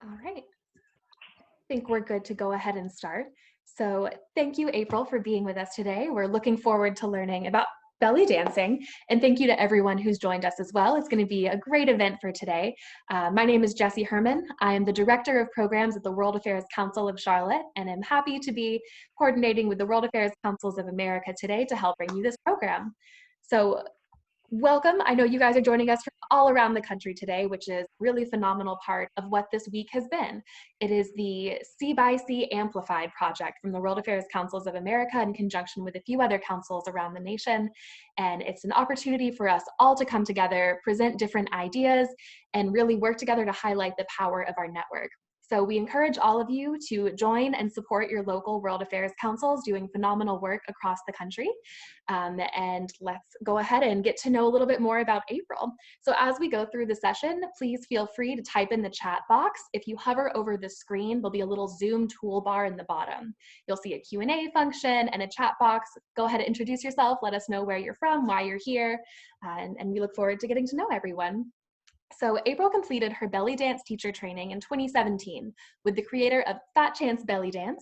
All right, I think we're good to go ahead and start. So thank you, April, for being with us today. We're looking forward to learning about belly dancing, and thank you to everyone who's joined us as well. It's going to be a great event for today. My name is Jessie Herman. I am the Director of Programs at the World Affairs Council of Charlotte, and I'm happy to be coordinating with the World Affairs Councils of America today to help bring you this program. So welcome. I know you guys are joining us from all around the country today, which is really a phenomenal part of what this week has been. It is the CxC Amplified project from the World Affairs Councils of America in conjunction with a few other councils around the nation. And it's an opportunity for us all to come together, present different ideas, and really work together to highlight the power of our network. So we encourage all of you to join and support your local World Affairs Councils doing phenomenal work across the country. And let's go ahead and get to know a little bit more about April. So as we go through the session, please feel free to type in the chat box. If you hover over the screen, there'll be a little Zoom toolbar in the bottom. You'll see a Q&A function and a chat box. Go ahead and introduce yourself. Let us know where you're from, why you're here, and we look forward to getting to know everyone. So April completed her belly dance teacher training in 2017 with the creator of Fatchancebellydance,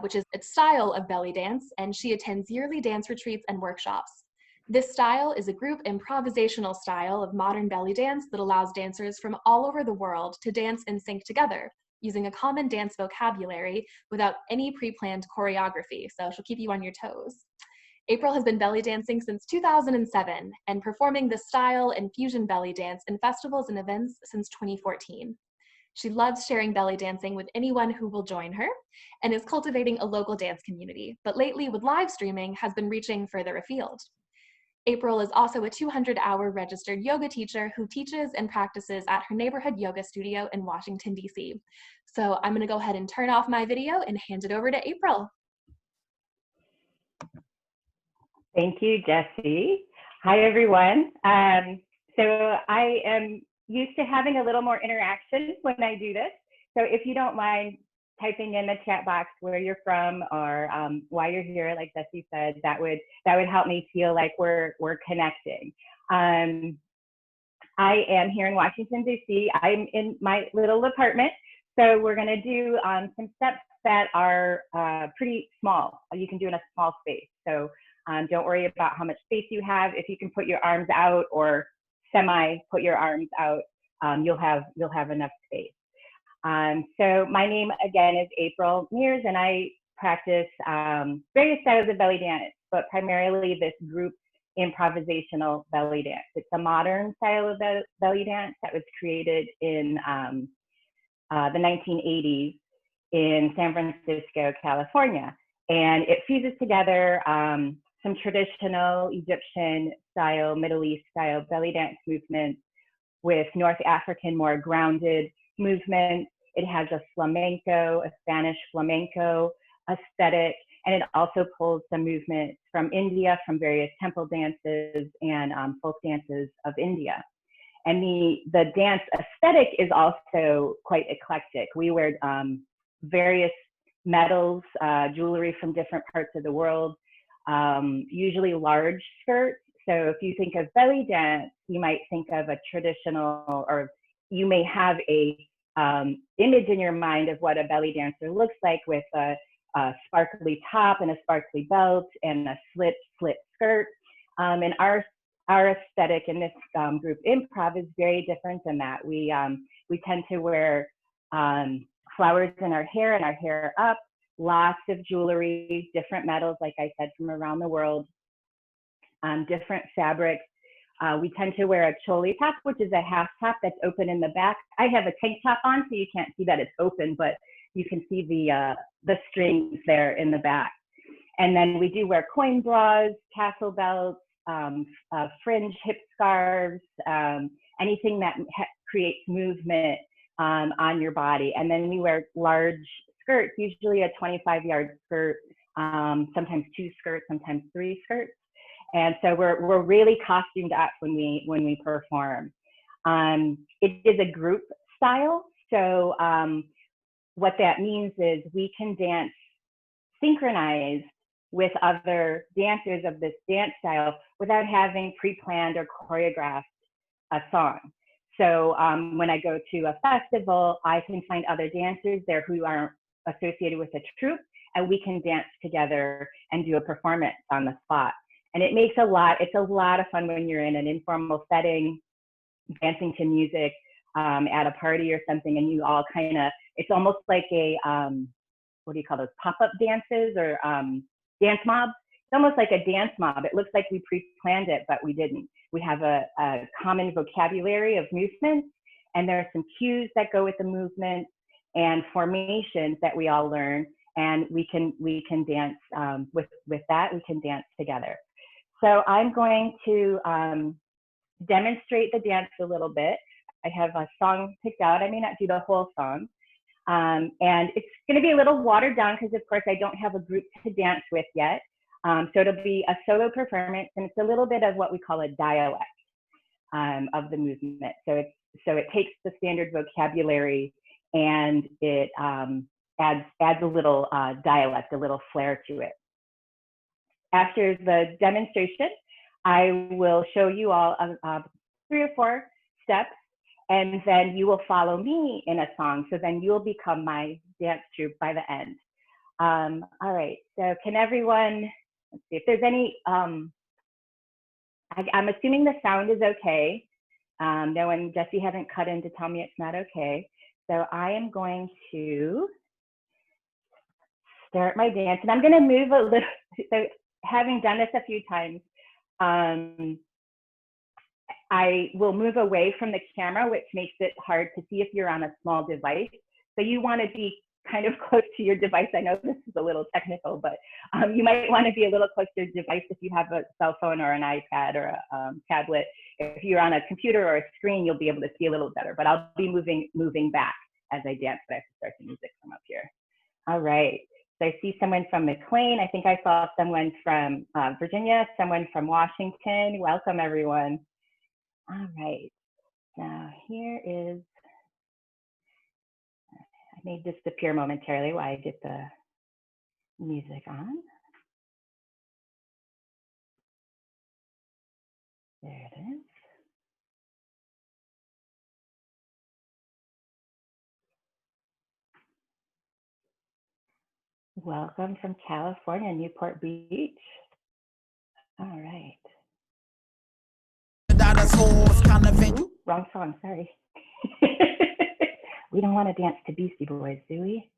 which is a style of belly dance, and she attends yearly dance retreats and workshops. This style is a group improvisational style of modern belly dance that allows dancers from all over the world to dance in sync together, using a common dance vocabulary without any pre-planned choreography, so she'll keep you on your toes. April has been belly dancing since 2007 and performing this style and fusion belly dance in festivals and events since 2014. She loves sharing belly dancing with anyone who will join her and is cultivating a local dance community, but lately with live streaming has been reaching further afield. April is also a 200-hour registered yoga teacher who teaches and practices at her neighborhood yoga studio in Washington, D.C. So I'm going to go ahead and turn off my video and hand it over to April. Thank you, Jessie. Hi, everyone. So I am used to having a little more interaction when I do this. So if you don't mind typing in the chat box where you're from or why you're here, like Jessie said, that would help me feel like we're connecting. I am here in Washington, D.C. I'm in my little apartment. So we're going to do some steps that are pretty small. You can do in a small space. So don't worry about how much space you have. If you can put your arms out or semi put your arms out, you'll have enough space. So my name again is April Mears, and I practice various styles of belly dance, but primarily this group improvisational belly dance. It's a modern style of belly dance that was created in the 1980s in San Francisco, California, and it fuses together some traditional Egyptian style, Middle East style belly dance movements with North African, more grounded movements. It has a flamenco, a Spanish flamenco aesthetic, and it also pulls some movements from India, from various temple dances and folk dances of India. And the dance aesthetic is also quite eclectic. We wear various metals, jewelry from different parts of the world, usually large skirts. So if you think of belly dance, you might think of a traditional, or you may have a image in your mind of what a belly dancer looks like with a sparkly top and a sparkly belt and a slit skirt. And our aesthetic in this group improv is very different than that. We tend to wear flowers in our hair and our hair up, lots of jewelry, different metals, like I said, from around the world, different fabrics. We tend to wear a choli top, which is a half top that's open in the back. I have a tank top on, so you can't see that it's open, but you can see the strings there in the back. And then we do wear coin bras, tassel belts, fringe hip scarves, anything that creates movement on your body. And then we wear large skirts, usually a 25-yard skirt, sometimes 2 skirts, sometimes 3 skirts. And so we're really costumed up when we perform. It is a group style, so what that means is we can dance synchronized with other dancers of this dance style without having pre-planned or choreographed a song. So when I go to a festival, I can find other dancers there who aren't associated with a troupe, and we can dance together and do a performance on the spot. And it makes it's a lot of fun when you're in an informal setting, dancing to music at a party or something, and you all kind of, it's almost like a, what do you call those, pop-up dances or dance mobs? It's almost like a dance mob. It looks like we pre-planned it, but we didn't. We have a common vocabulary of movements, and there are some cues that go with the movement and formations that we all learn, and we can dance with that. We can dance together. So I'm going to demonstrate the dance a little bit. I have a song picked out. I may not do the whole song. And it's going to be a little watered down because, of course, I don't have a group to dance with yet. So it'll be a solo performance, and it's a little bit of what we call a dialect of the movement. So it takes the standard vocabulary and it adds a little dialect, a little flair to it. After the demonstration, I will show you all 3 or 4 steps, and then you will follow me in a song. So then you'll become my dance troupe by the end. All right, so can everyone, let's see if there's any, I'm assuming the sound is okay. No one, Jesse hasn't cut in to tell me it's not okay. So I am going to start my dance, and I'm going to move a little. So having done this a few times, I will move away from the camera, which makes it hard to see if you're on a small device. So you want to be kind of close to your device. I know this is a little technical, but you might want to be a little close to your device if you have a cell phone or an iPad or a tablet. If you're on a computer or a screen, you'll be able to see a little better, but I'll be moving back as I dance, but I have to start the music from up here. All right. So I see someone from McLean. I think I saw someone from Virginia, someone from Washington. Welcome, everyone. All right. Now here is, I may disappear momentarily while I get the music on. There it is. Welcome from California, Newport Beach. All right. Ooh, wrong song, sorry. We don't want to dance to Beastie Boys, do we?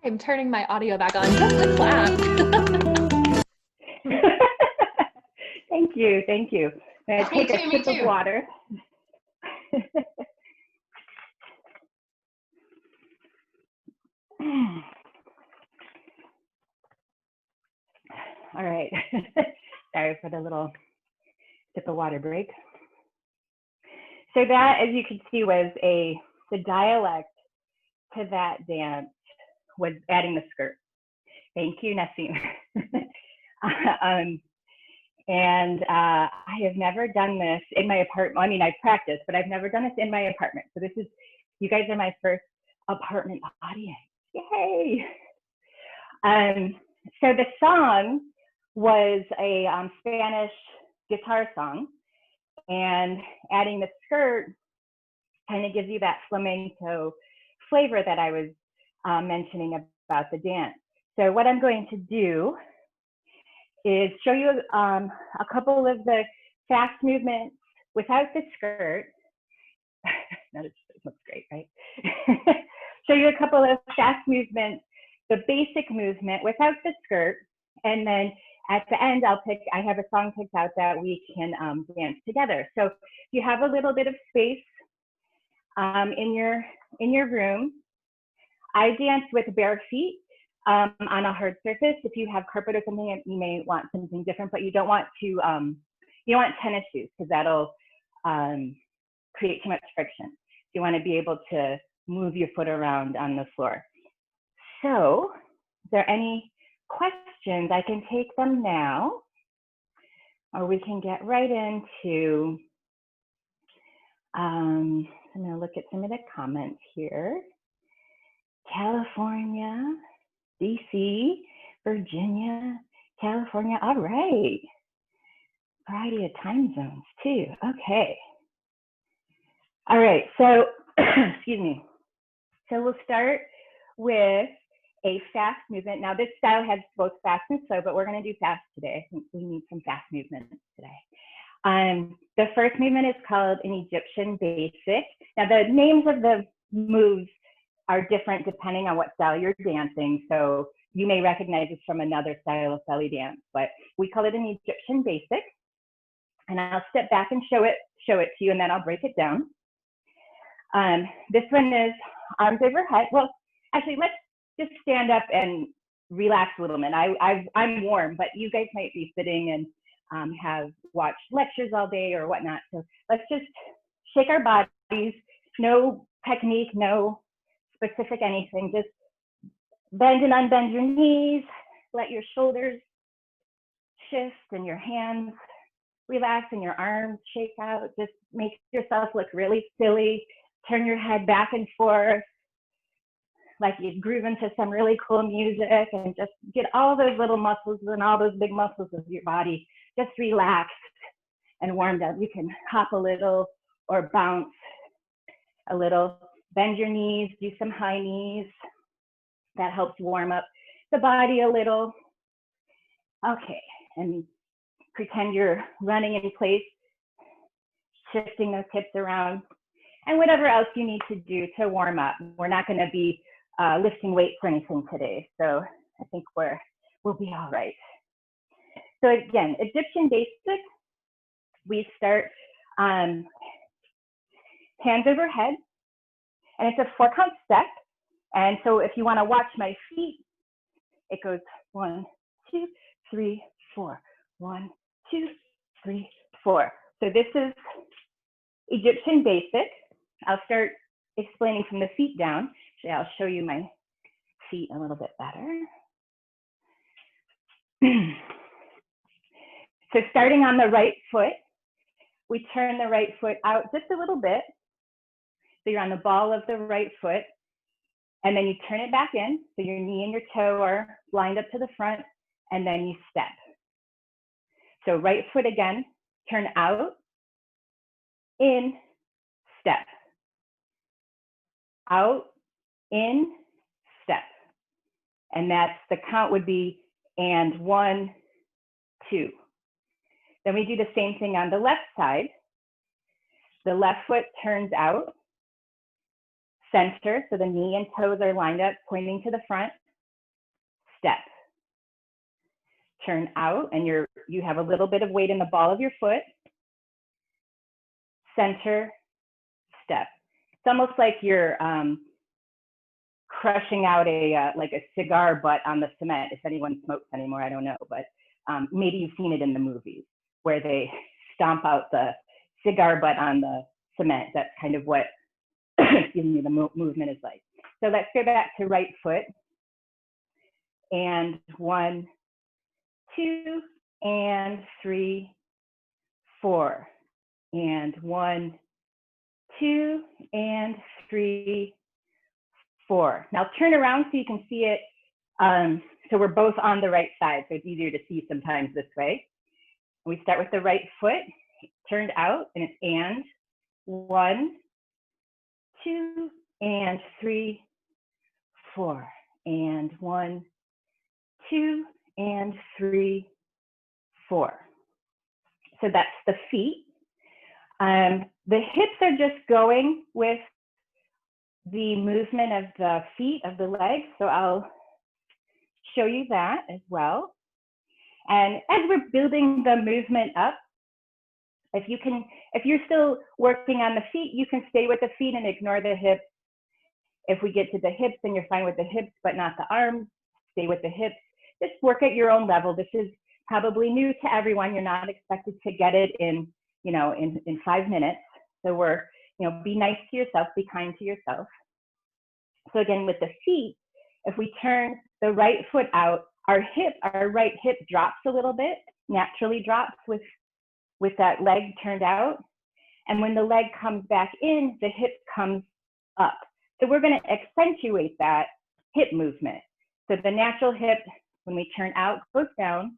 I'm turning my audio back on just to clap. Thank you, thank you. I'm gonna take a sip of water. All right. Sorry for the little sip of water break. So that, as you can see, was the dialect to that dance was adding the skirt. Thank you, Nassim. I have never done this in my apartment. I mean, I've practiced, but I've never done this in my apartment. So this is, you guys are my first apartment audience. Yay! So the song was a Spanish guitar song, and adding the skirt kind of gives you that flamenco flavor that I was mentioning about the dance. So what I'm going to do is show you a couple of the fast movements without the skirt. That looks great, right? Show you a couple of fast movements, the basic movement without the skirt, and then at the end, I have a song picked out that we can dance together. So if you have a little bit of space in your room, I dance with bare feet on a hard surface. If you have carpet or something, you may want something different, but you don't want to, you don't want tennis shoes because that'll create too much friction. You want to be able to move your foot around on the floor. So, is there any questions? I can take them now, or we can get right into, I'm going to look at some of the comments here. California, DC, Virginia, California. All right. Variety of time zones too. Okay. All right. So, excuse me. So we'll start with a fast movement. Now this style has both fast and slow, but we're going to do fast today. I think we need some fast movements today. The first movement is called an Egyptian basic. Now the names of the moves are different depending on what style you're dancing. So you may recognize this from another style of belly dance, but we call it an Egyptian basic. And I'll step back and show it to you, and then I'll break it down. This one is arms overhead. Well, actually, let's just stand up and relax a little bit. I'm warm, but you guys might be sitting and have watched lectures all day or whatnot. So let's just shake our bodies. No technique, no specific anything. Just bend and unbend your knees. Let your shoulders shift and your hands relax and your arms shake out. Just make yourself look really silly. Turn your head back and forth like you groove into some really cool music, and just get all those little muscles and all those big muscles of your body just relaxed and warmed up. You can hop a little or bounce a little. Bend your knees, do some high knees. That helps warm up the body a little. Okay, and pretend you're running in place, shifting those hips around, and whatever else you need to do to warm up. We're not going to be lifting weights or anything today, so I think we'll be all right. So again, Egyptian basic, we start hands overhead, and it's a 4-count step. And so if you want to watch my feet, it goes 1, 2, 3, 4. 1, 2, 3, 4. So this is Egyptian basic. I'll start explaining from the feet down. Actually, I'll show you my feet a little bit better. So starting on the right foot, we turn the right foot out just a little bit. So you're on the ball of the right foot, and then you turn it back in. So your knee and your toe are lined up to the front, and then you step. So right foot again, turn out, in, step. Out, in, step. And that's the count would be and 1, 2. Then we do the same thing on the left side. The left foot turns out, center, so the knee and toes are lined up, pointing to the front. step. Turn out, and you have a little bit of weight in the ball of your foot. Center, step. It's almost like you're crushing out like a cigar butt on the cement. If anyone smokes anymore, I don't know, but maybe you've seen it in the movies where they stomp out the cigar butt on the cement. That's kind of what excuse me, the movement is like. So let's go back to right foot. And 1, 2, and 3, 4. And 1, 2, and 3, 4. Now turn around so you can see it. So we're both on the right side, so it's easier to see sometimes this way. We start with the right foot, turned out, and it's and 1, 2, and 3, 4. And 1, 2, and 3, 4. So that's the feet. The hips are just going with the movement of the feet, of the legs. So I'll show you that as well. And as we're building the movement up, if you're still working on the feet, you can stay with the feet and ignore the hips. If we get to the hips and you're fine with the hips, but not the arms, stay with the hips. Just work at your own level. This is probably new to everyone. You're not expected to get it in 5 minutes. So be nice to yourself, be kind to yourself. So again, with the feet, if we turn the right foot out, our right hip drops a little bit, naturally drops with that leg turned out. And when the leg comes back in, the hip comes up. So we're going to accentuate that hip movement. So the natural hip, when we turn out, goes down,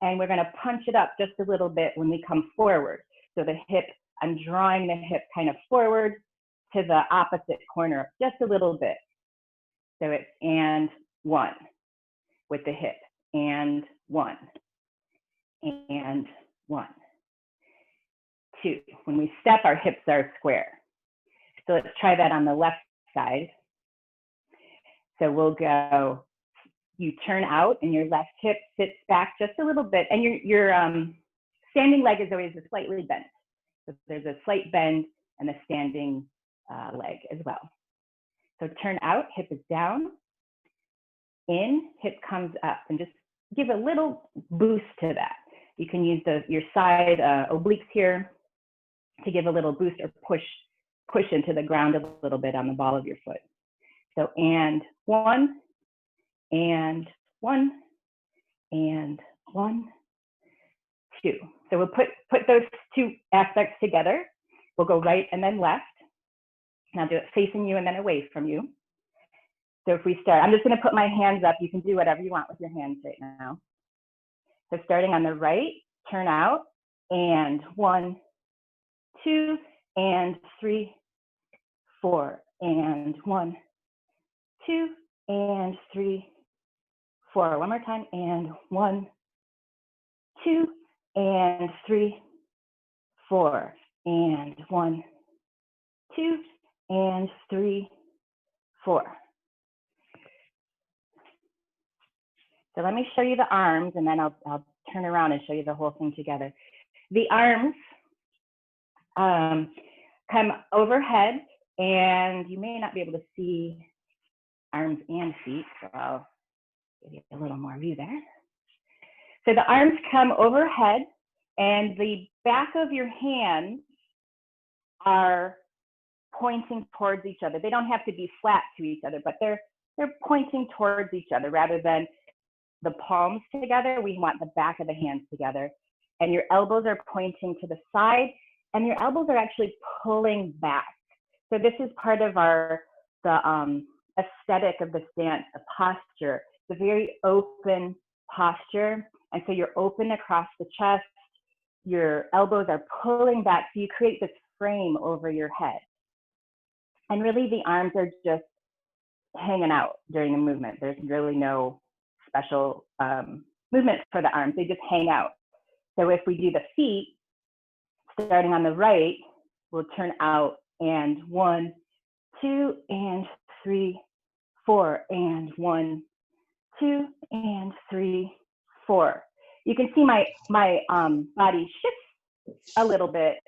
and we're going to punch it up just a little bit when we come forward. So the hip, I'm drawing the hip kind of forward to the opposite corner just a little bit. So it's and 1 with the hip, and 1, and 1, 2. When we step, our hips are square. So let's try that on the left side. So we'll go, you turn out and your left hip sits back just a little bit, and your standing leg is always slightly bent. So there's a slight bend and a standing leg as well. So turn out, hip is down, in, hip comes up, and just give a little boost to that. You can use your side obliques here to give a little boost or push into the ground a little bit on the ball of your foot. So and 1, and 1, and 1, 2. So we'll put those two aspects together. We'll go right and then left. Now do it facing you and then away from you. So if we start, I'm just going to put my hands up. You can do whatever you want with your hands right now. So starting on the right, turn out, and 1, 2, and 3, 4, and 1, 2, and 3, 4. One more time, and 1, 2, and 3, 4, and 1, 2, and 3, 4. So let me show you the arms, and then I'll turn around and show you the whole thing together. The arms come overhead, and you may not be able to see arms and feet, so I'll give you a little more view there. So the arms come overhead, and the back of your hands are pointing towards each other. They don't have to be flat to each other, but they're pointing towards each other rather than the palms together. We want the back of the hands together, and your elbows are pointing to the side, and your elbows are actually pulling back. So this is part of the aesthetic of the stance, the posture. It's a very open posture, and so you're open across the chest. Your elbows are pulling back, so you create this frame over your head. And really, the arms are just hanging out during the movement. There's really no special movement for the arms. They just hang out. So if we do the feet, starting on the right, we'll turn out, and 1, 2, and 3, 4, and 1, 2 and 3, 4. You can see my body shifts a little bit,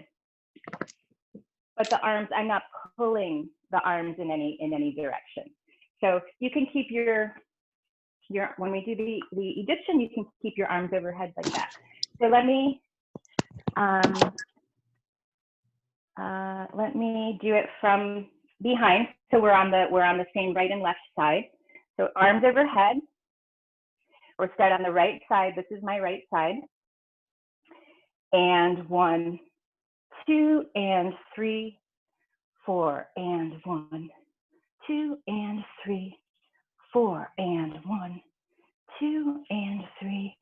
but the arms, I'm not pulling the arms in any direction. So you can keep your when we do the Egyptian, you can keep your arms overhead like that. So let me do it from behind. So we're on the same right and left side. So arms overhead. We'll start on the right side. This is my right side. And 1, 2 and 3, 4 and 1, 2 and 3, 4 and 1, 2 and 3,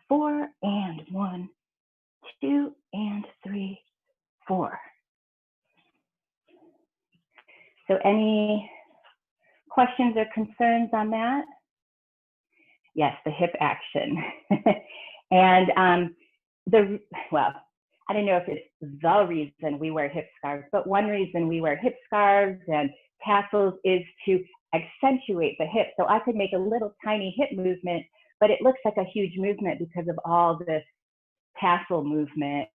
4 and 1, 2 and 3, 4. So any questions or concerns on that? Yes, the hip action. And well, I don't know if it's the reason we wear hip scarves, but one reason we wear hip scarves and tassels is to accentuate the hip. So I could make a little tiny hip movement, but it looks like a huge movement because of all this tassel movement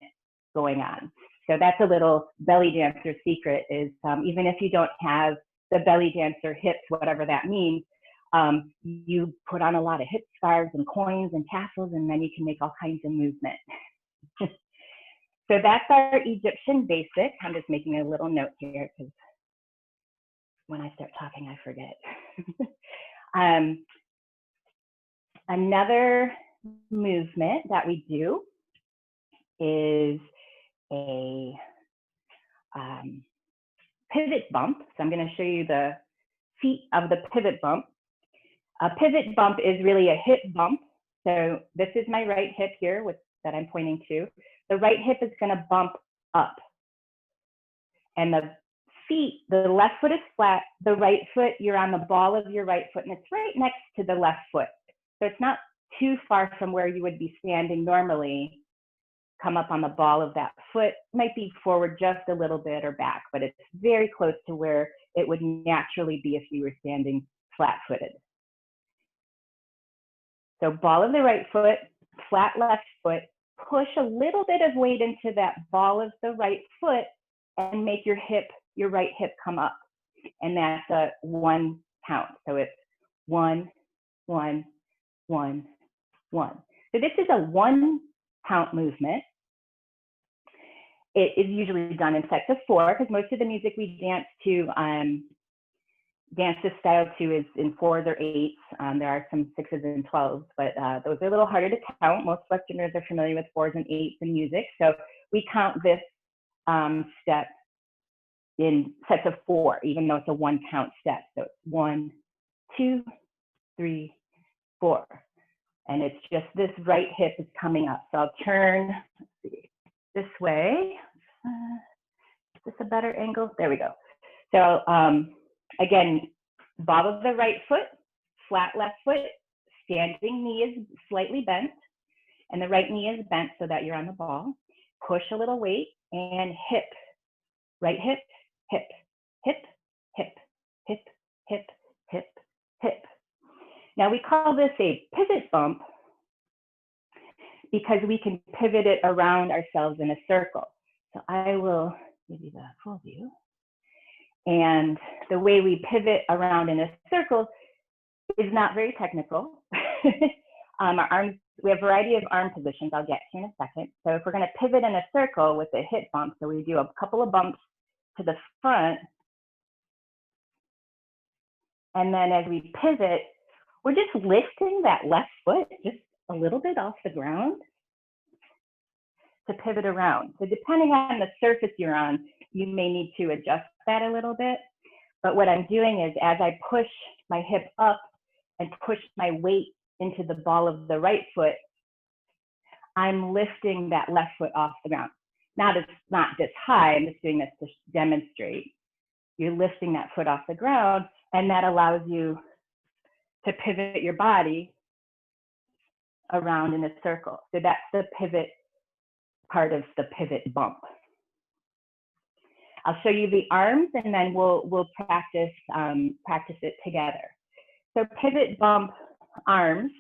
going on. So that's a little belly dancer secret is even if you don't have the belly dancer hips, whatever that means, you put on a lot of hip scarves and coins and tassels, and then you can make all kinds of movement. So that's our Egyptian basic. I'm just making a little note here because when I start talking, I forget. Another movement that we do is a pivot bump. So I'm going to show you the feet of the pivot bump. A pivot bump is really a hip bump. So this is my right hip here that I'm pointing to. The right hip is going to bump up. And the feet, the left foot is flat. The right foot, you're on the ball of your right foot, and it's right next to the left foot. So it's not too far from where you would be standing normally. Come up on the ball of that foot, might be forward just a little bit or back, but it's very close to where it would naturally be if you were standing flat-footed. So ball of the right foot, flat left foot, push a little bit of weight into that ball of the right foot and make your right hip come up. And that's a 1 count. So it's 1, 1, 1, 1. So this is a 1 count movement. It is usually done in sets of 4 because most of the music we dance to, dance this style to is in 4s or 8s. There are some 6s and 12s, but those are a little harder to count. Most Westerners are familiar with 4s and 8s in music. So we count this step in sets of 4, even though it's a 1 count step. So it's 1, 2, 3, 4. And it's just this right hip is coming up. So I'll turn, let's see, this way. Is this a better angle? There we go. So again, ball of the right foot, flat left foot, standing knee is slightly bent, and the right knee is bent so that you're on the ball. Push a little weight and hip, right hip, hip, hip, hip, hip, hip, hip, hip. Now we call this a pivot bump because we can pivot it around ourselves in a circle. So I will give you the full view. And the way we pivot around in a circle is not very technical. Our arms, we have a variety of arm positions I'll get to in a second. So if we're going to pivot in a circle with a hip bump, so we do a couple of bumps to the front. And then as we pivot, we're just lifting that left foot just a little bit off the ground to pivot around. So depending on the surface you're on, you may need to adjust that a little bit. But what I'm doing is as I push my hip up and push my weight into the ball of the right foot, I'm lifting that left foot off the ground. Now it's not this high, I'm just doing this to demonstrate. You're lifting that foot off the ground, and that allows you to pivot your body around in a circle. So that's the pivot part of the pivot bump. I'll show you the arms and then we'll practice it together. So pivot bump arms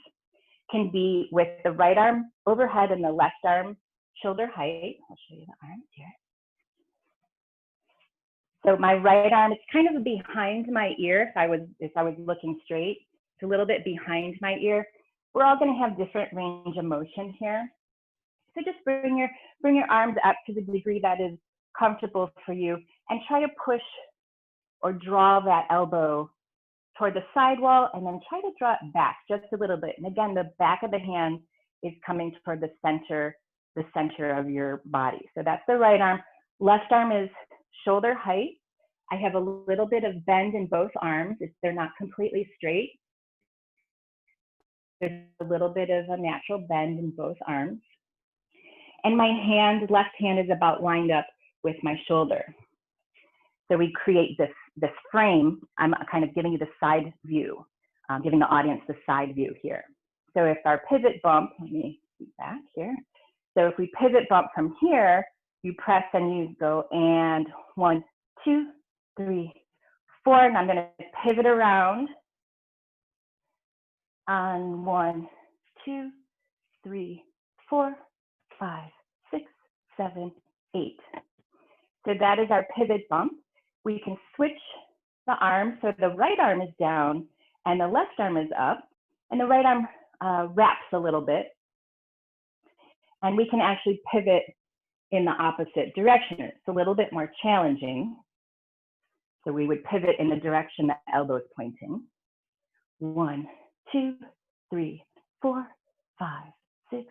can be with the right arm overhead and the left arm shoulder height. I'll show you the arms here. So my right arm is kind of behind my ear. If I was looking straight, it's a little bit behind my ear. We're all going to have different range of motion here. So just bring your arms up to the degree that is comfortable for you, and try to push or draw that elbow toward the sidewall, and then try to draw it back just a little bit. And again, the back of the hand is coming toward the center of your body. So that's the right arm. Left arm is shoulder height. I have a little bit of bend in both arms. They're not completely straight. There's a little bit of a natural bend in both arms. And my left hand is about lined up with my shoulder. So we create this frame. I'm kind of giving you the side view, giving the audience the side view here. So if our pivot bump, let me see back here. So if we pivot bump from here, you press and you go, and 1, 2, 3, 4, and I'm going to pivot around on 1, 2, 3, 4, 5, 6, 7, 8. So that is our pivot bump. We can switch the arm, so the right arm is down and the left arm is up, and the right arm wraps a little bit, and we can actually pivot in the opposite direction. It's a little bit more challenging. So we would pivot in the direction the elbow is pointing. 1, 2, 3, 4, 5, 6,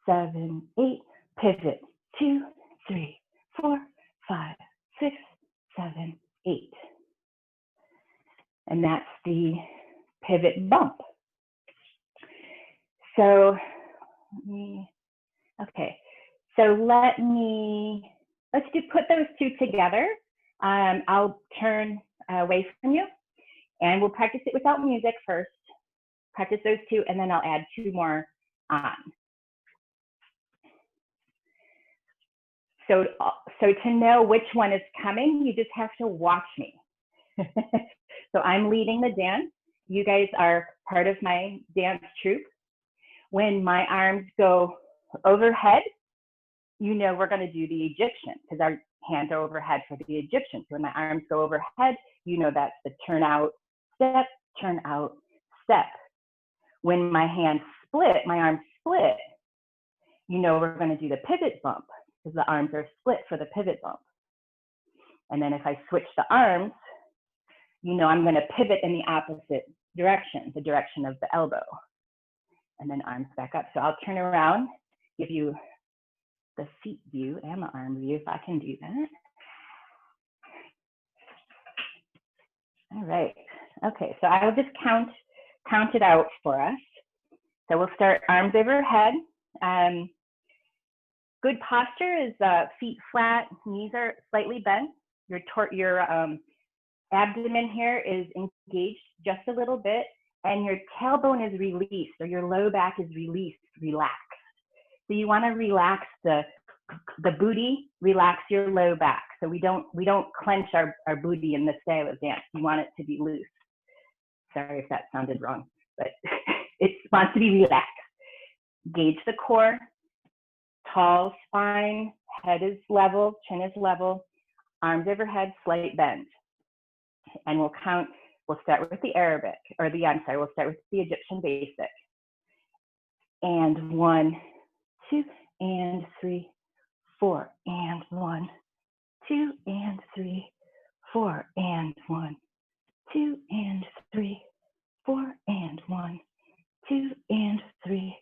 7, 8. Pivot. 2, 3, 4, 5, 6, 7, 8. And that's the pivot bump. So okay. So let's put those two together. I'll turn away from you, and we'll practice it without music first. Practice those two, and then I'll add 2 more on. So to know which one is coming, you just have to watch me. So I'm leading the dance. You guys are part of my dance troupe. When my arms go overhead, you know we're going to do the Egyptian, because our hands are overhead for the Egyptian. So when my arms go overhead, you know that's the turn out, step, turn out, step. When my hands split, my arms split, you know we're going to do the pivot bump, because the arms are split for the pivot bump. And then if I switch the arms, you know I'm going to pivot in the opposite direction, the direction of the elbow. And then arms back up. So I'll turn around, give you the feet view and the arm view, if I can do that. All right. Okay, so I'll just count it out for us. So we'll start arms overhead. Good posture is feet flat, knees are slightly bent. Your abdomen here is engaged just a little bit, and your tailbone is released, or your low back is released, relaxed. So you want to relax the booty, relax your low back. So we don't clench our booty in this style of dance. You want it to be loose. Sorry if that sounded wrong, but it wants to be relaxed. Gauge the core, tall spine, head is level, chin is level, arms overhead, slight bend. And we'll start with the Arabic, or we'll start with the Egyptian basic. And 1, 2, and 3, 4, and 1, 2, and 3, 4, and 1, 2, and 3, 4, and 1, 2, and 3,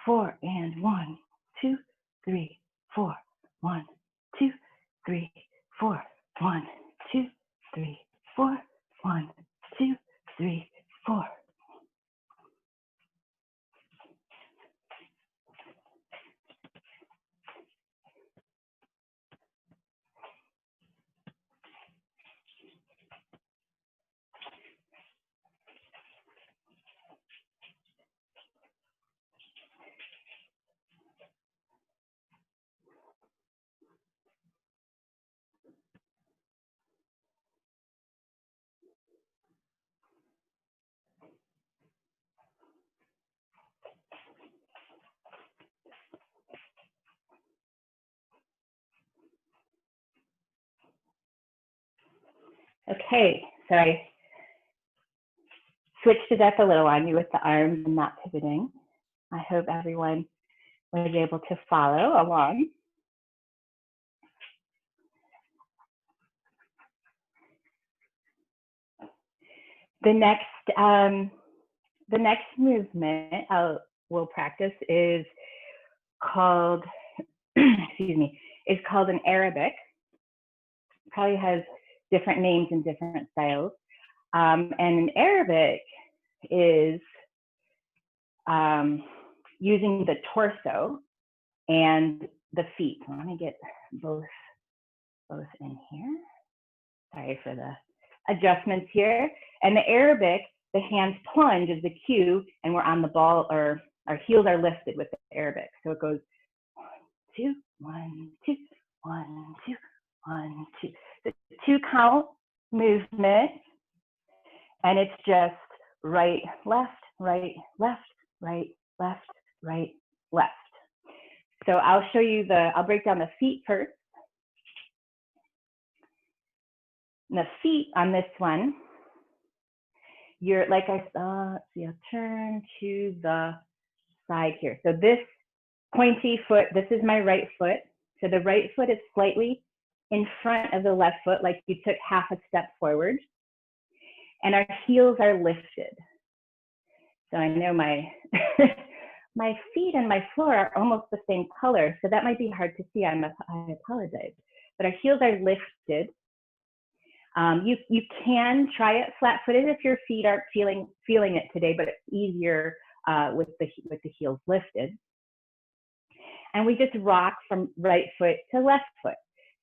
4, and 1, 2, 3, 4, 1, 2, 3, 4, 1, 2, 3, 4, 1, 2, 3, 4. Okay, so I switched it up a little on you with the arms and not pivoting. I hope everyone was able to follow along. The next movement we'll practice is called, excuse me, is called an Arabic. Probably has different names and different styles. And an Arabic is using the torso and the feet. Let me get both in here. Sorry for the adjustments here. And the Arabic, the hands plunge is the cue, and we're on the ball, or our heels are lifted with the Arabic. So it goes 1, 2, 1, 2, 1, 2, 1, 2. The 2 count movement, and it's just right, left, right, left, right, left, right, left. So I'll show you I'll break down the feet first. And the feet on this one, you're, like I saw, let's see, I'll turn to the side here. So this pointy foot, this is my right foot. So the right foot is slightly in front of the left foot, like you took half a step forward. And our heels are lifted. So I know my, my feet and my floor are almost the same color, so that might be hard to see, I apologize. But our heels are lifted. You can try it flat-footed if your feet aren't feeling it today, but it's easier with the heels lifted. And we just rock from right foot to left foot.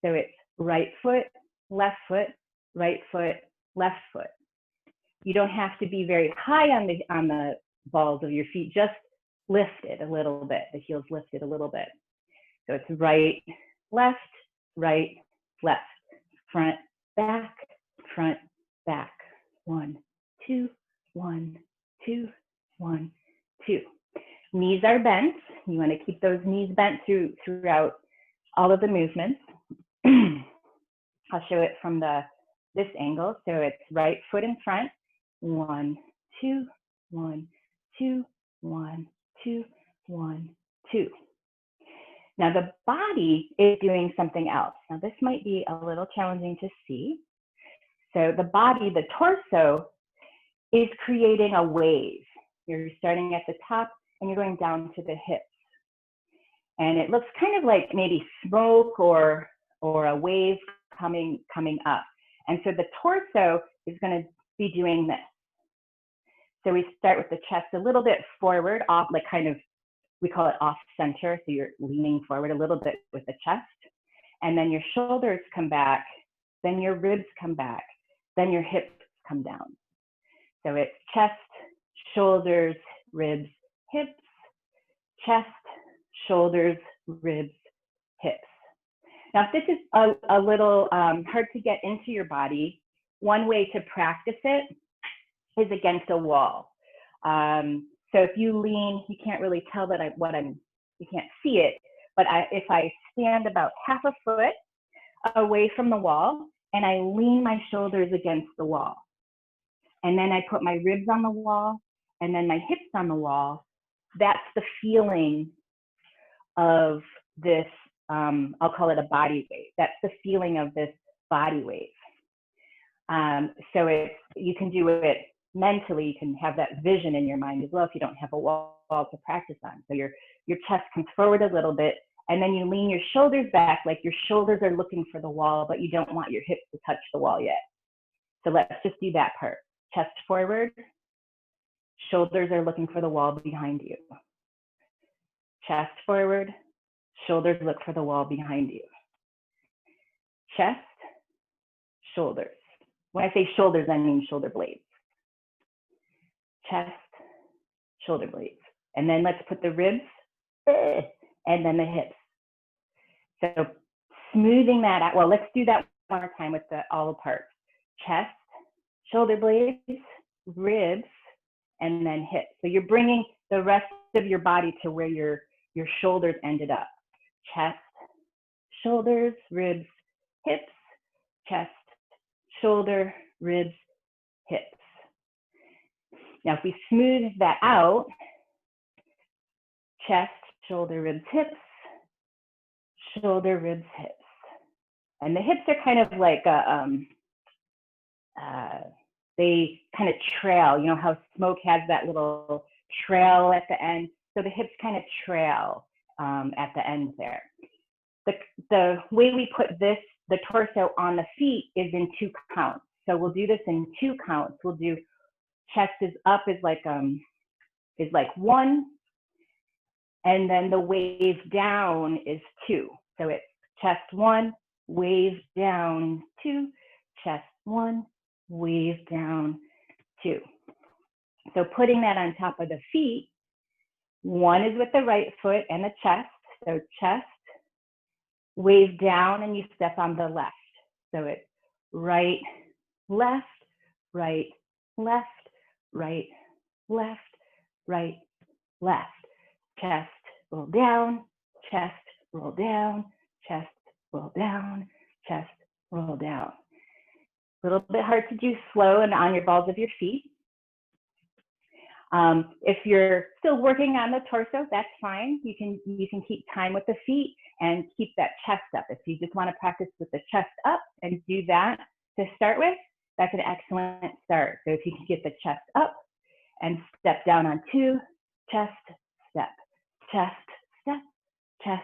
So it's right foot, left foot, right foot, left foot. You don't have to be very high on the balls of your feet, just lifted a little bit, the heels lifted a little bit. So it's right, left, front, back, 1, 2, 1, 2, 1, 2. Knees are bent. You want to keep those knees bent throughout all of the movements. I'll show it from this angle. So it's right foot in front, 1, 2, 1, 2, 1, 2, 1, 2. Now the body is doing something else. Now this might be a little challenging to see. So the body, the torso, is creating a wave. You're starting at the top and you're going down to the hips. And it looks kind of like maybe smoke or a wave coming up. And so the torso is going to be doing this. So we start with the chest a little bit forward, off, like kind of, we call it off center. So you're leaning forward a little bit with the chest. And then your shoulders come back, then your ribs come back, then your hips come down. So it's chest, shoulders, ribs, hips, chest, shoulders, ribs, hips. Now, if this is a little hard to get into your body, one way to practice it is against a wall. So if you lean, you can't really tell that you can't see it, but if I stand about half a foot away from the wall and I lean my shoulders against the wall, and then I put my ribs on the wall and then my hips on the wall, that's the feeling of this, I'll call it a body wave. That's the feeling of this body wave. So you can do it mentally, you can have that vision in your mind as well if you don't have a wall to practice on. So your chest comes forward a little bit, and then you lean your shoulders back, like your shoulders are looking for the wall, but you don't want your hips to touch the wall yet. So let's just do that part. Chest forward, shoulders are looking for the wall behind you. Chest forward, shoulders look for the wall behind you. Chest, shoulders. When I say shoulders, I mean shoulder blades. Chest, shoulder blades. And then let's put the ribs, and then the hips. So smoothing that out. Well, let's do that one more time with all the parts. Chest, shoulder blades, ribs, and then hips. So you're bringing the rest of your body to where your shoulders ended up. Chest, shoulders, ribs, hips, chest, shoulder, ribs, hips. Now, if we smooth that out, chest, shoulder, ribs, hips, shoulder, ribs, hips. And the hips are kind of like they kind of trail, you know how smoke has that little trail at the end? So the hips kind of trail at the end there. The way we put this, the torso on the feet is in 2 counts. So we'll do this in 2 counts. We'll do chest is up is like 1, and then the wave down is 2. So it's chest 1, wave down 2, chest 1, wave down 2. So putting that on top of the feet, 1 is with the right foot and the chest. So chest, wave down, and you step on the left. So it's right, left, right, left, right, left, right, left. Chest, roll down, chest, roll down, chest, roll down, chest, roll down. A little bit hard to do slow and on your balls of your feet. If you're still working on the torso, that's fine. You can keep time with the feet and keep that chest up. If you just want to practice with the chest up and do that to start with, that's an excellent start. So if you can get the chest up and step down on 2, chest, step, chest, step, chest,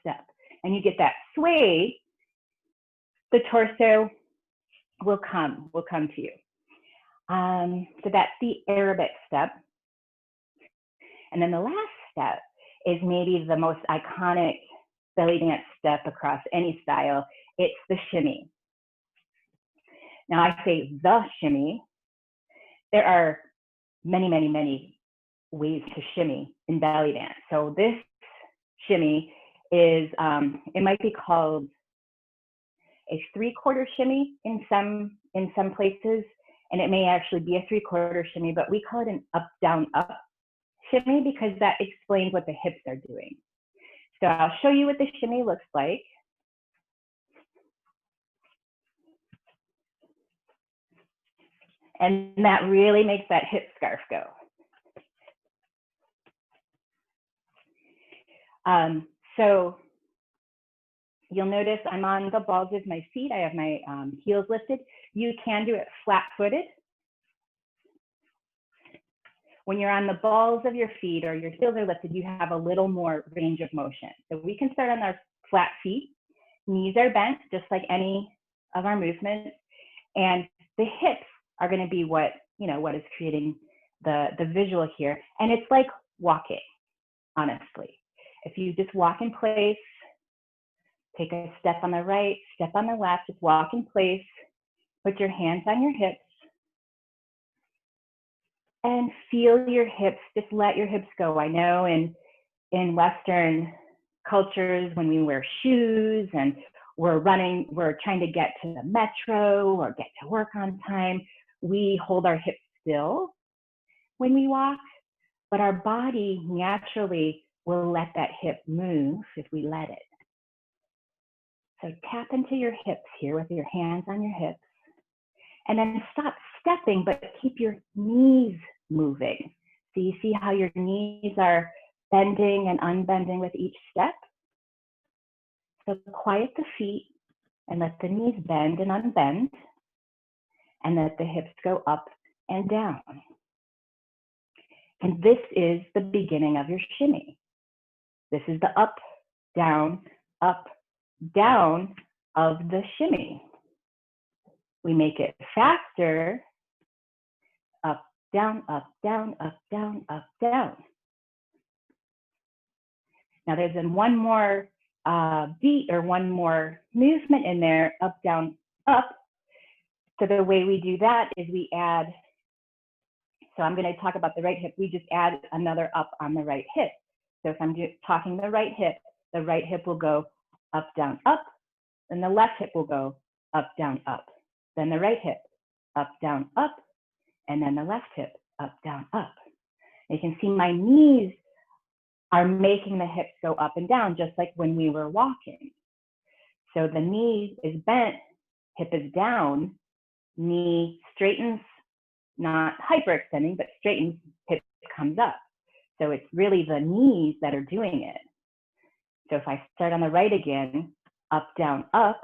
step, and you get that sway, the torso will come to you. So that's the Arabic step. And then the last step is maybe the most iconic belly dance step across any style. It's the shimmy. Now I say the shimmy. There are many, many, many ways to shimmy in belly dance. So this shimmy is, it might be called a 3/4 shimmy in some places, and it may actually be a 3/4 shimmy, but we call it an up, down, up shimmy because that explains what the hips are doing. So I'll show you what the shimmy looks like. And that really makes that hip scarf go. So you'll notice I'm on the balls of my feet. I have my heels lifted. You can do it flat-footed. When you're on the balls of your feet or your heels are lifted, you have a little more range of motion. So we can start on our flat feet. Knees are bent, just like any of our movements. And the hips are going to be what is creating the visual here. And it's like walking, honestly. If you just walk in place, take a step on the right, step on the left, just walk in place, put your hands on your hips, and feel your hips, just let your hips go. I know in Western cultures, when we wear shoes and we're trying to get to the metro or get to work on time, we hold our hips still when we walk, but our body naturally will let that hip move if we let it. So tap into your hips here with your hands on your hips, and then stop stepping, but keep your knees moving. So you see how your knees are bending and unbending with each step? So quiet the feet and let the knees bend and unbend, and let the hips go up and down. And this is the beginning of your shimmy. This is the up, down of the shimmy. We make it faster. Up, down, up, down, up, down, up, down. Now there's one more beat or one more movement in there, up, down, up. So the way we do that is we add, so I'm going to talk about the right hip, we just add another up on the right hip. So if I'm talking the right hip will go up, down, up, then the left hip will go up, down, up. Then the right hip, up, down, up, and then the left hip, up, down, up. You can see my knees are making the hips go up and down, just like when we were walking. So the knee is bent, hip is down, knee straightens, not hyperextending, but straightens, hip comes up. So it's really the knees that are doing it. So if I start on the right again, up, down, up,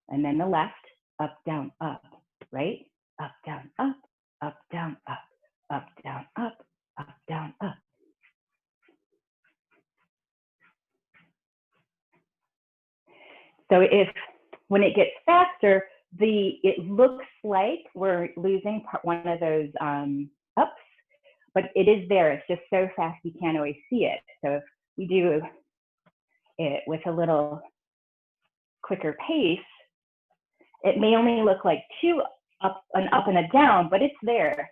and then the left, up, down, up, right? Up, down, up, up, down, up, up, down, up, up, down, up. So when it gets faster, it looks like we're losing one of those ups, but it is there. It's just so fast you can't always see it. So if we do it with a little quicker pace, it may only look like two up and a down, but it's there.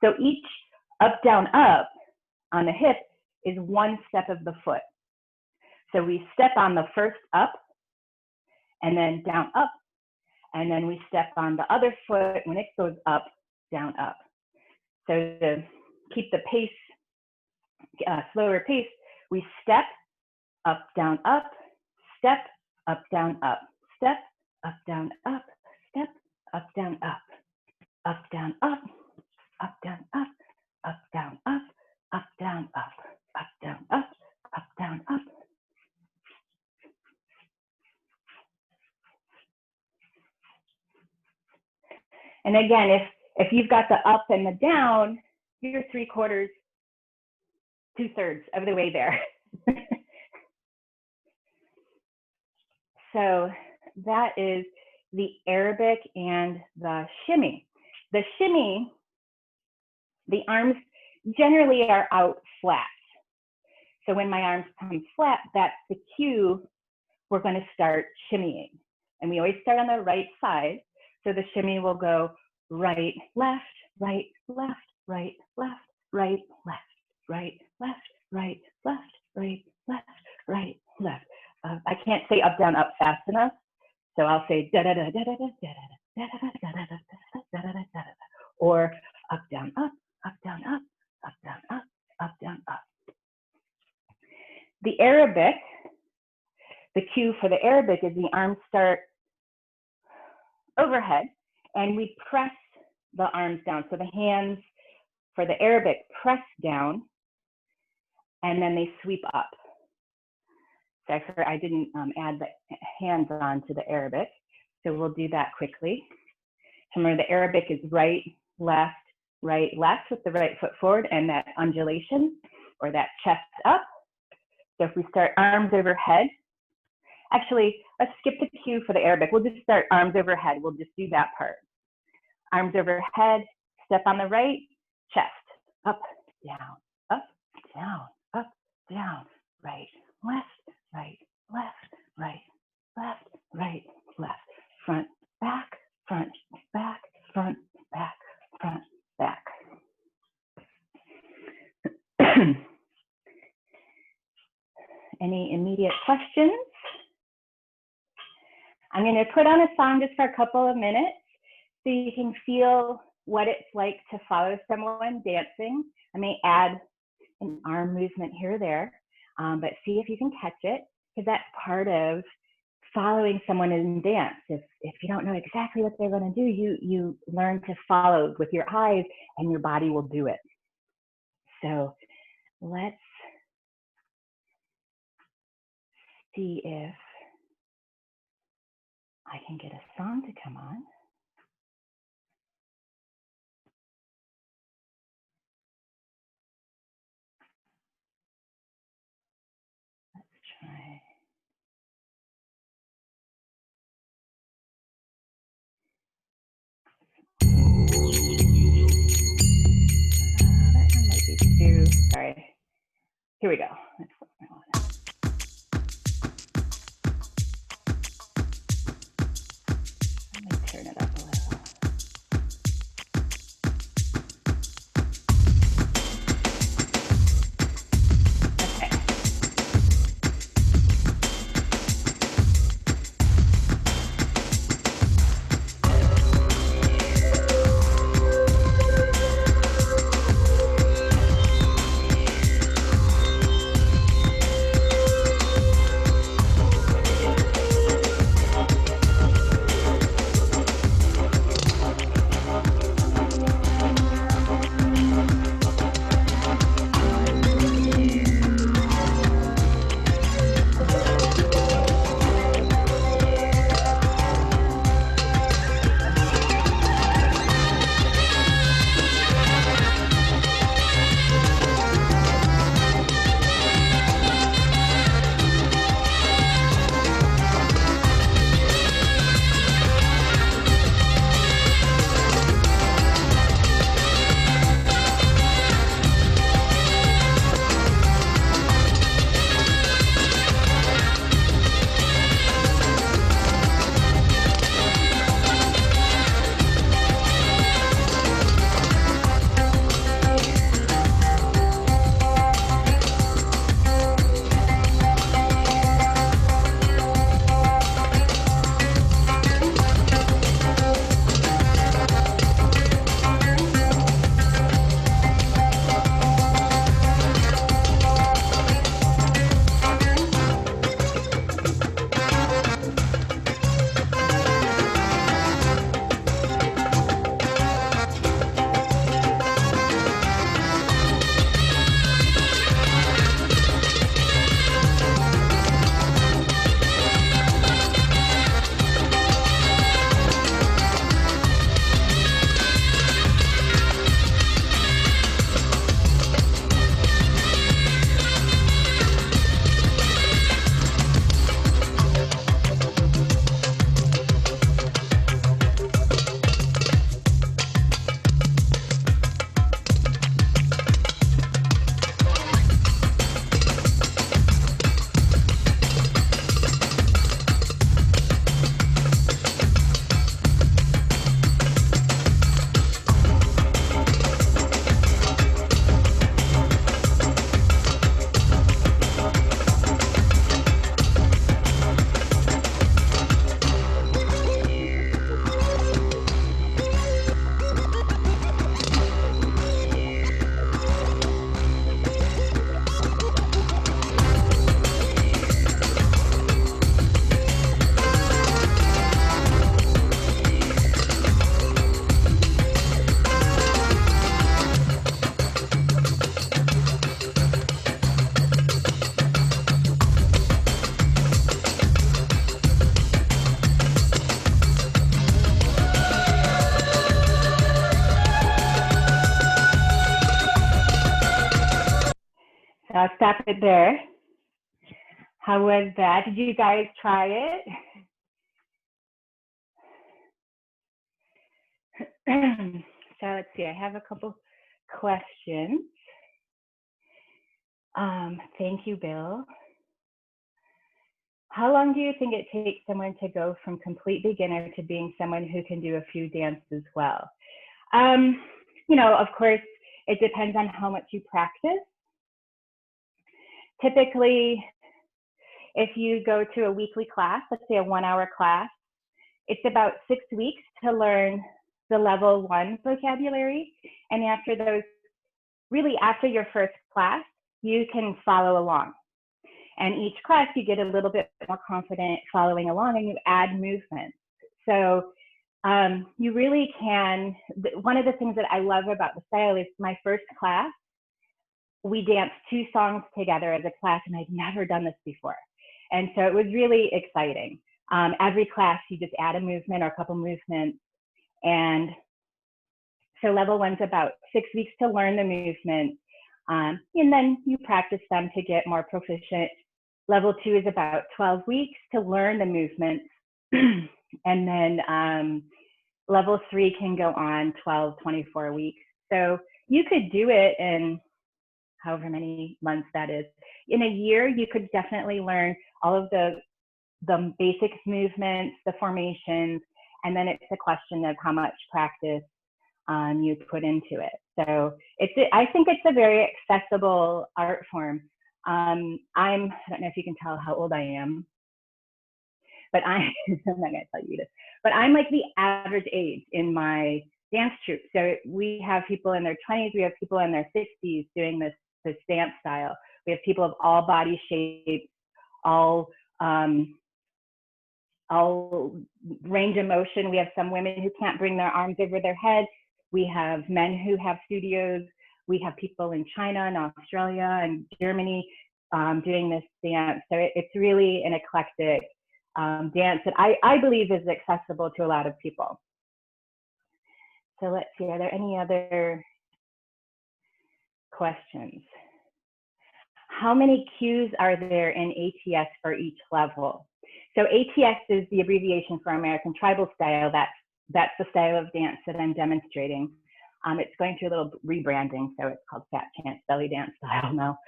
So each up, down, up on the hip is one step of the foot. So we step on the first up and then down, up, and then we step on the other foot when it goes up, down, up. So to keep the pace, slower pace, we step, up, down, up, step, up, down, up, step, up, down, up, step, up, down, up, up, down, up, up, down, up, up, down, up, up, down, up, up, down, up, up, down, up. And again, if you've got the up and the down, you're 3/4, 2/3 of the way there. So that is the Arabic and the shimmy. The shimmy, the arms generally are out flat. So when my arms come flat, that's the cue we're going to start shimmying. And we always start on the right side. So the shimmy will go right, left, right, left, right, left, right, left, right, left, right, left, right, left, right, left. I can't say up, down, up fast enough. So I'll say da da da da da da da da da da da da da da da, or up, down, up, up, down, up, up, down, up, up, down, up. The Arabic, the cue for the Arabic is the arms start overhead and we press the arms down. So the hands for the Arabic press down and then they sweep up. So I didn't add the hands on to the Arabic. So we'll do that quickly. Remember the Arabic is right, left with the right foot forward and that undulation or that chest up. So if we start arms overhead, actually, let's skip the cue for the Arabic. We'll just start arms overhead. We'll just do that part. Arms overhead, step on the right, chest, up, down, up, down, up, down, right, left, right, left, right, left, right, left, front, back, front, back, front, back, front, back. Any immediate questions? I'm going to put on a song just for a couple of minutes so you can feel what it's like to follow someone dancing. I may add an arm movement here or there, but see if you can catch it, because that's part of following someone in dance. If you don't know exactly what they're going to do, you learn to follow with your eyes and your body will do it. So let's see if I can get a song to come on. Let's try. That one might be too, sorry. Here we go. That's what I want. Let me turn it up a little. So I'll stop it there. How was that? Did you guys try it? So let's see, I have a couple questions. Thank you, Bill. How long do you think it takes someone to go from complete beginner to being someone who can do a few dances well? You know, of course, it depends on how much you practice. Typically, if you go to a weekly class, let's say a 1-hour class, it's about 6 weeks to learn the level 1 vocabulary. And after those, really after your first class, you can follow along. And each class, you get a little bit more confident following along and you add movements. So you really can, one of the things that I love about the style is my first class, we danced 2 songs together as a class and I'd never done this before. And so it was really exciting. Every class, you just add a movement or a couple movements. And so level 1's about 6 weeks to learn the movements. And then you practice them to get more proficient. Level 2 is about 12 weeks to learn the movements. And then level 3 can go on 12, 24 weeks. So you could do it in however many months that is. In a year, you could definitely learn all of the basic movements, the formations, and then it's a question of how much practice you put into it. So I think it's a very accessible art form. I don't know if you can tell how old I am, but I'm not gonna tell you this, but I'm like the average age in my dance troupe. So we have people in their 20s, we have people in their 60s doing this dance style. We have people of all body shapes, all range of motion. We have some women who can't bring their arms over their head. We have men who have studios. We have people in China and Australia and Germany doing this dance. So it's really an eclectic dance that I believe is accessible to a lot of people. So let's see, are there any other questions? How many cues are there in ATS for each level? So ATS is the abbreviation for American Tribal Style. That's the style of dance that I'm demonstrating. It's going through a little rebranding, so it's called Fatchancebellydance Style now.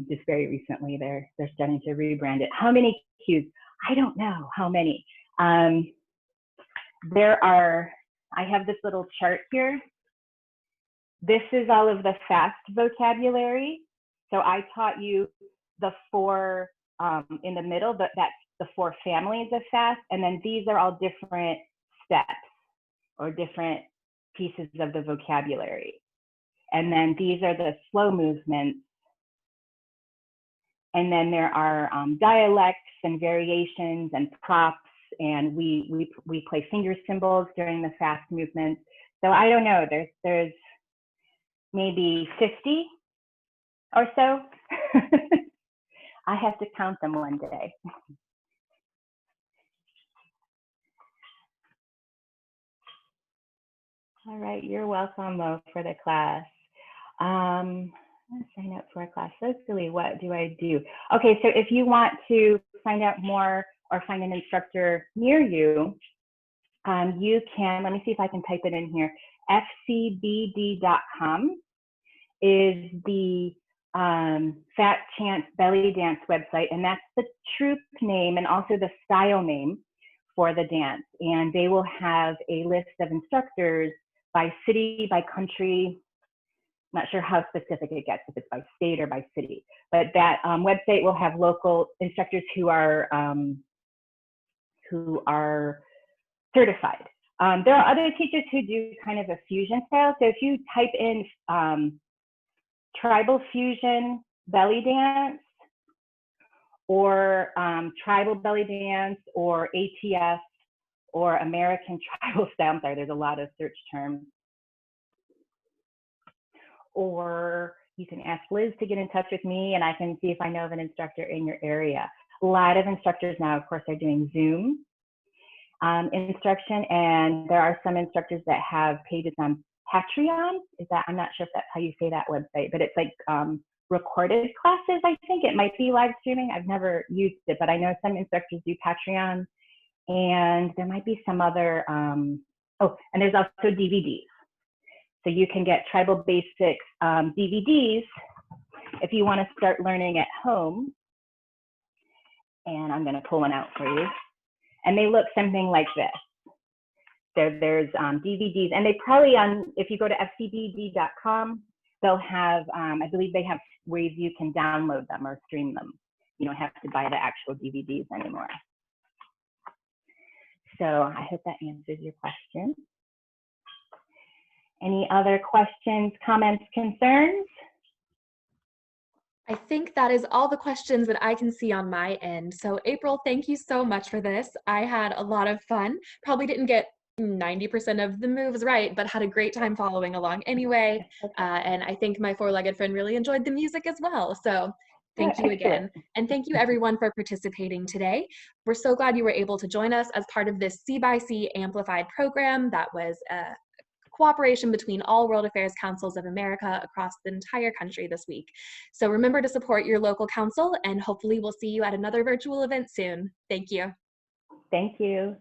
Just very recently, they're starting to rebrand it. How many cues? I don't know how many. I have this little chart here. This is all of the fast vocabulary. So I taught you the 4 in the middle, but that's the 4 families of fast. And then these are all different steps or different pieces of the vocabulary. And then these are the slow movements. And then there are dialects and variations and props. And we play finger cymbals during the fast movements. So I don't know, there's maybe 50 or so. I have to count them one day. All right, you're welcome, Mo, for the class. Let's sign up for a class. Socially, what do I do? Okay, so if you want to find out more or find an instructor near you, you can, let me see if I can type it in here. FCBD.com is the Fatchancebellydance website, and that's the troupe name and also the style name for the dance. And they will have a list of instructors by city, by country. Not sure how specific it gets, if it's by state or by city, but that website will have local instructors who are certified. There are other teachers who do kind of a fusion style. So if you type in tribal fusion belly dance or tribal belly dance or ATS or American tribal style, there's a lot of search terms. Or you can ask Liz to get in touch with me and I can see if I know of an instructor in your area. A lot of instructors now, of course, are doing Zoom instruction, and there are some instructors that have pages on Patreon. I'm not sure if that's how you say that website, but it's like recorded classes, I think. It might be live streaming. I've never used it, but I know some instructors do Patreon, and there might be some other, oh, and there's also DVDs. So you can get Tribal Basics DVDs if you want to start learning at home. And I'm going to pull one out for you. And they look something like this. So there's DVDs, and they probably if you go to FCBD.com, they'll have, I believe they have ways you can download them or stream them. You don't have to buy the actual DVDs anymore. So I hope that answers your question. Any other questions, comments, concerns? I think that is all the questions that I can see on my end. So April, thank you so much for this. I had a lot of fun. Probably didn't get 90% of the moves right, but had a great time following along anyway. And I think my four-legged friend really enjoyed the music as well. So thank you again. And thank you everyone for participating today. We're so glad you were able to join us as part of this CxC Amplified program that was cooperation between all World Affairs Councils of America across the entire country this week. So remember to support your local council, and hopefully we'll see you at another virtual event soon. Thank you. Thank you.